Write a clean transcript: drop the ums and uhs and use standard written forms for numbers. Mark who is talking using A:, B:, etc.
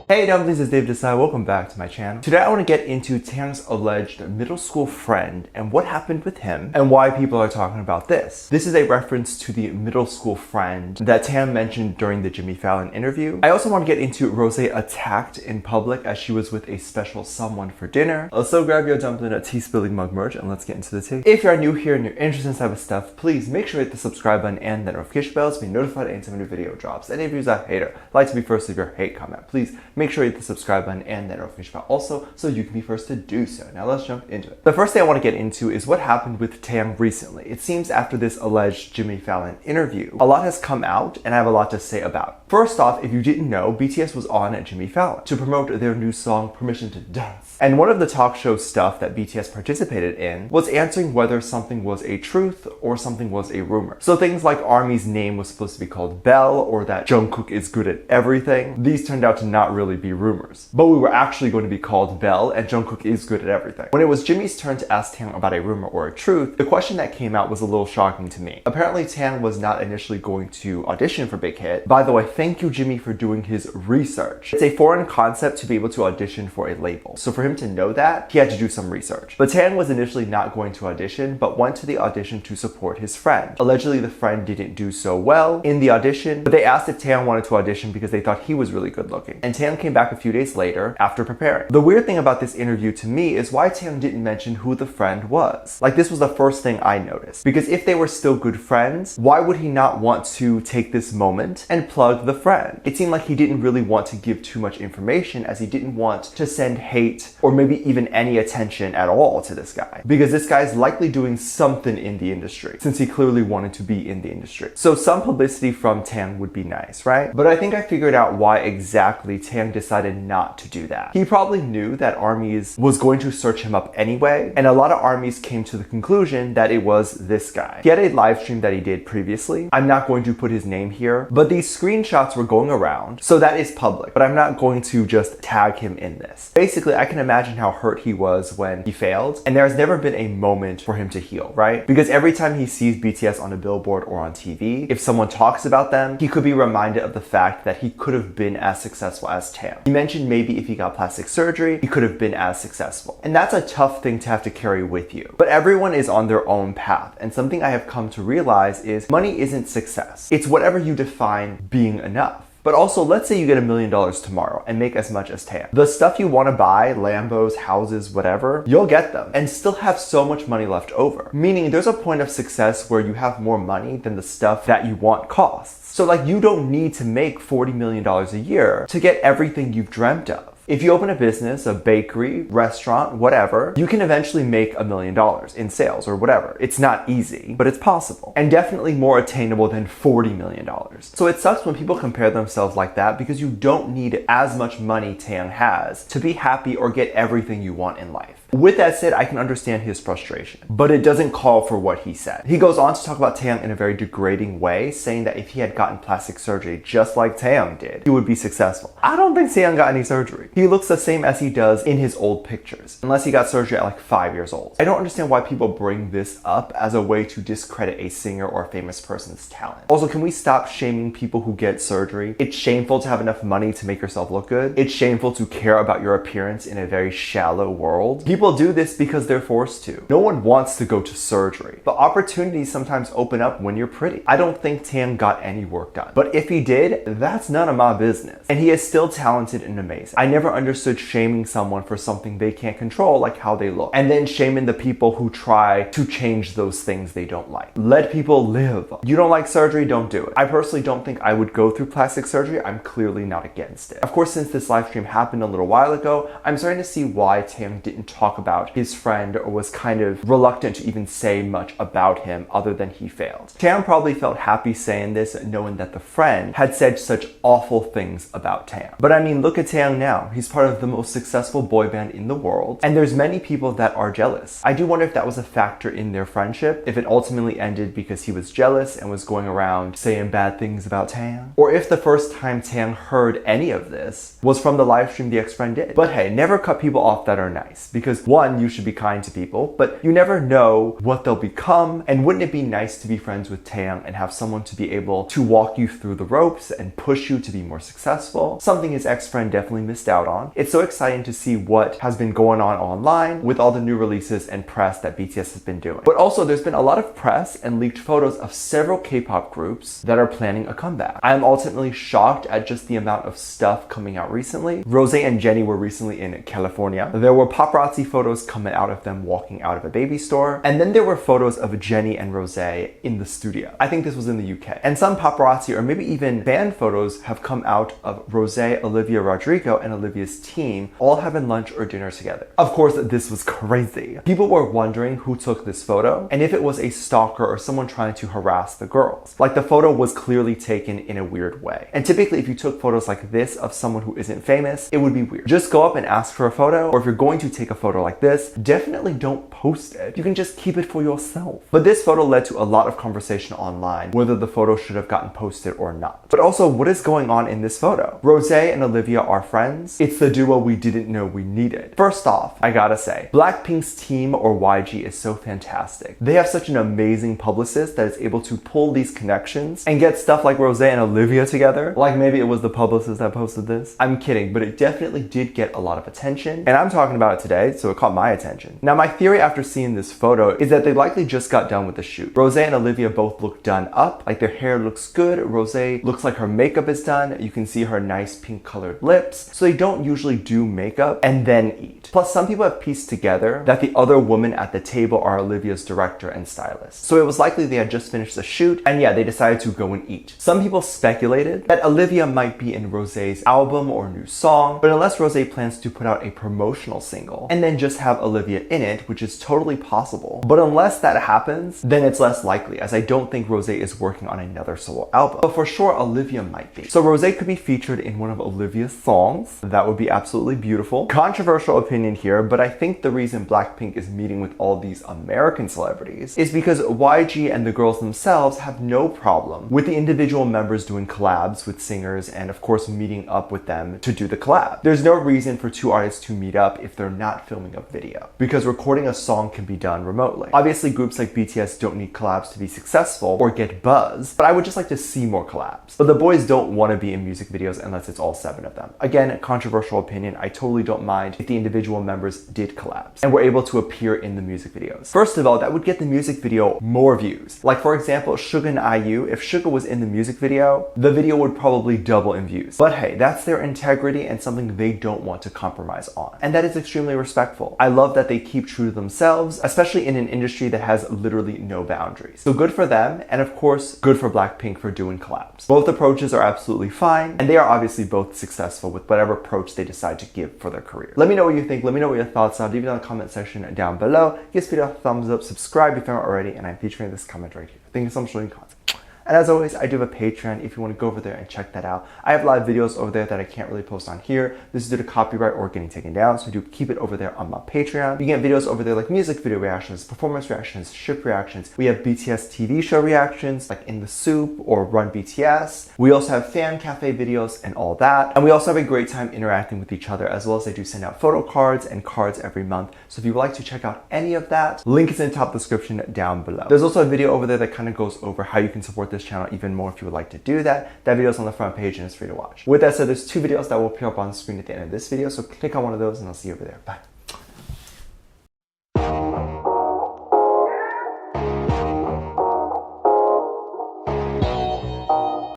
A: Hey dumplings, it's Dave Desai. Welcome back to my channel. Today I want to get into Taehyung's alleged middle school friend and what happened with him and why people are talking about this. This is a reference to the middle school friend that Taehyung mentioned during the Jimmy Fallon interview. I also want to get into Rosé attacked in public as she was with a special someone for dinner. Also grab your dumpling at tea spilling mug merch and let's get into the tea. If you're new here and you're interested in this type of stuff, please make sure to hit the subscribe button and the notification bell to be notified anytime a new video drops. Any of you who's a hater, like to be first to leave your hate comment. Please make sure you hit the subscribe button and that notification bell also so you can be first to do so. Now let's jump into it. The first thing I want to get into is what happened with Taehyung recently. It seems after this alleged Jimmy Fallon interview, a lot has come out and I have a lot to say about it. First off, if you didn't know, BTS was on at Jimmy Fallon to promote their new song Permission to Dance. And one of the talk show stuff that BTS participated in was answering whether something was a truth or something was a rumor. So things like ARMY's name was supposed to be called Bell or that Jungkook is good at everything. These turned out to not really be rumors. But we were actually going to be called Bell and Jungkook is good at everything. When it was Jimmy's turn to ask Taehyung about a rumor or a truth, the question that came out was a little shocking to me. Apparently Taehyung was not initially going to audition for Big Hit. By the way, thank you Jimmy for doing his research. It's a foreign concept to be able to audition for a label. So for him to know that, he had to do some research. But Taehyung was initially not going to audition, but went to the audition to support his friend. Allegedly the friend didn't do so well in the audition, but they asked if Taehyung wanted to audition because they thought he was really good looking. And Taehyung came back a few days later after preparing. The weird thing about this interview to me is why Taehyung didn't mention who the friend was. Like this was the first thing I noticed. Because if they were still good friends, why would he not want to take this moment and plug the friend? It seemed like he didn't really want to give too much information as he didn't want to send hate or maybe even any attention at all to this guy. Because this guy's likely doing something in the industry since he clearly wanted to be in the industry. So some publicity from Taehyung would be nice, right? But I think I figured out why exactly Taehyung decided not to do that. He probably knew that ARMYs was going to search him up anyway, and a lot of ARMYs came to the conclusion that it was this guy. He had a live stream that he did previously. I'm not going to put his name here, but these screenshots were going around, so that is public, but I'm not going to just tag him in this. Basically, I can imagine how hurt he was when he failed, and there's never been a moment for him to heal, right? Because every time he sees BTS on a billboard or on TV, if someone talks about them, he could be reminded of the fact that he could have been as successful as Taehyung. He mentioned maybe if he got plastic surgery, he could have been as successful. And that's a tough thing to have to carry with you. But everyone is on their own path, and something I have come to realize is money isn't success. It's whatever you define being enough. But also, let's say you get $1 million tomorrow and make as much as Taehyung. The stuff you want to buy, Lambos, houses, whatever, you'll get them and still have so much money left over. Meaning there's a point of success where you have more money than the stuff that you want costs. So like you don't need to make $40 million a year to get everything you've dreamt of. If you open a business, a bakery, restaurant, whatever, you can eventually make $1 million in sales or whatever. It's not easy, but it's possible. And definitely more attainable than $40 million. So it sucks when people compare themselves like that because you don't need as much money Taehyung has to be happy or get everything you want in life. With that said, I can understand his frustration, but it doesn't call for what he said. He goes on to talk about Taehyung in a very degrading way, saying that if he had gotten plastic surgery just like Taehyung did, he would be successful. I don't think Taehyung got any surgery. He looks the same as he does in his old pictures, unless he got surgery at like 5 years old. I don't understand why people bring this up as a way to discredit a singer or a famous person's talent. Also, can we stop shaming people who get surgery? It's shameful to have enough money to make yourself look good. It's shameful to care about your appearance in a very shallow world. People do this because they're forced to. No one wants to go to surgery, but opportunities sometimes open up when you're pretty. I don't think Taehyung got any work done, but if he did, that's none of my business. And he is still talented and amazing. I never understood shaming someone for something they can't control, like how they look, and then shaming the people who try to change those things they don't like. Let people live. You don't like surgery, don't do it. I personally don't think I would go through plastic surgery. I'm clearly not against it. Of course, since this live stream happened a little while ago, I'm starting to see why Taehyung didn't talk about his friend or was kind of reluctant to even say much about him other than he failed. Taehyung probably felt happy saying this knowing that the friend had said such awful things about Taehyung. But I mean, look at Taehyung now. He's part of the most successful boy band in the world, and there's many people that are jealous. I do wonder if that was a factor in their friendship, if it ultimately ended because he was jealous and was going around saying bad things about Taehyung, or if the first time Taehyung heard any of this was from the live stream the ex-friend did. But hey, never cut people off that are nice, because because one, you should be kind to people, but you never know what they'll become. And wouldn't it be nice to be friends with Taehyung and have someone to be able to walk you through the ropes and push you to be more successful? Something his ex-friend definitely missed out on. It's so exciting to see what has been going on online with all the new releases and press that BTS has been doing. But also there's been a lot of press and leaked photos of several K-pop groups that are planning a comeback. I am ultimately shocked at just the amount of stuff coming out recently. Rosé and Jennie were recently in California. There were paparazzi photos coming out of them walking out of a baby store. And then there were photos of Jennie and Rosé in the studio. I think this was in the UK. And some paparazzi or maybe even fan photos have come out of Rosé, Olivia, Rodrigo, and Olivia's team all having lunch or dinner together. Of course, this was crazy. People were wondering who took this photo and if it was a stalker or someone trying to harass the girls. Like, the photo was clearly taken in a weird way. And typically if you took photos like this of someone who isn't famous, it would be weird. Just go up and ask for a photo, or if you're going to take a photo like this, definitely don't post it. You can just keep it for yourself. But this photo led to a lot of conversation online, whether the photo should have gotten posted or not. But also, what is going on in this photo? Rosé and Olivia are friends. It's the duo we didn't know we needed. First off, I gotta say, Blackpink's team or YG is so fantastic. They have such an amazing publicist that is able to pull these connections and get stuff like Rosé and Olivia together. Like, maybe it was the publicist that posted this. I'm kidding, but it definitely did get a lot of attention. And I'm talking about it today, so it caught my attention. Now, my theory after seeing this photo is that they likely just got done with the shoot. Rosé and Olivia both look done up, like their hair looks good. Rosé looks like her makeup is done. You can see her nice pink colored lips. So they don't usually do makeup and then eat. Plus, some people have pieced together that the other women at the table are Olivia's director and stylist. So it was likely they had just finished the shoot, and yeah, they decided to go and eat. Some people speculated that Olivia might be in Rosé's album or new song, but unless Rosé plans to put out a promotional single and then just have Olivia in it, which is totally possible. But unless that happens, then it's less likely, as I don't think Rosé is working on another solo album. But for sure, Olivia might be. So Rosé could be featured in one of Olivia's songs. That would be absolutely beautiful. Controversial opinion here, but I think the reason Blackpink is meeting with all these American celebrities is because YG and the girls themselves have no problem with the individual members doing collabs with singers and of course meeting up with them to do the collab. There's no reason for two artists to meet up if they're not filming a video, because recording a song can be done remotely. Obviously, groups like BTS don't need collabs to be successful or get buzz, but I would just like to see more collabs. But the boys don't want to be in music videos unless it's all 7 of them. Again, controversial opinion. I totally don't mind if the individual members did collabs and were able to appear in the music videos. First of all, that would get the music video more views. Like, for example, Suga and IU, if Suga was in the music video, the video would probably double in views. But hey, that's their integrity and something they don't want to compromise on. And that is extremely respectful. I love that they keep true to themselves, especially in an industry that has literally no boundaries. So good for them, and of course, good for Blackpink for doing collabs. Both approaches are absolutely fine, and they are obviously both successful with whatever approach they decide to give for their career. Let me know what you think. Let me know what your thoughts are. Leave it in the comment section down below. Give this video a thumbs up, subscribe if you haven't already, and I'm featuring this comment right here. Thank you so much for watching content. And as always, I do have a Patreon if you want to go over there and check that out. I have live videos over there that I can't really post on here. This is due to copyright or getting taken down, so do keep it over there on my Patreon. You get videos over there like music video reactions, performance reactions, ship reactions. We have BTS TV show reactions like In the Soup or Run BTS. We also have fan cafe videos and all that. And we also have a great time interacting with each other, as well as I do send out photo cards and cards every month. So if you would like to check out any of that, link is in the top description down below. There's also a video over there that kind of goes over how you can support this channel even more if you would like to do that. That video is on the front page and it's free to watch. With that said, there's 2 videos that will appear up on screen at the end of this video, so click on one of those and I'll see you over there. Bye.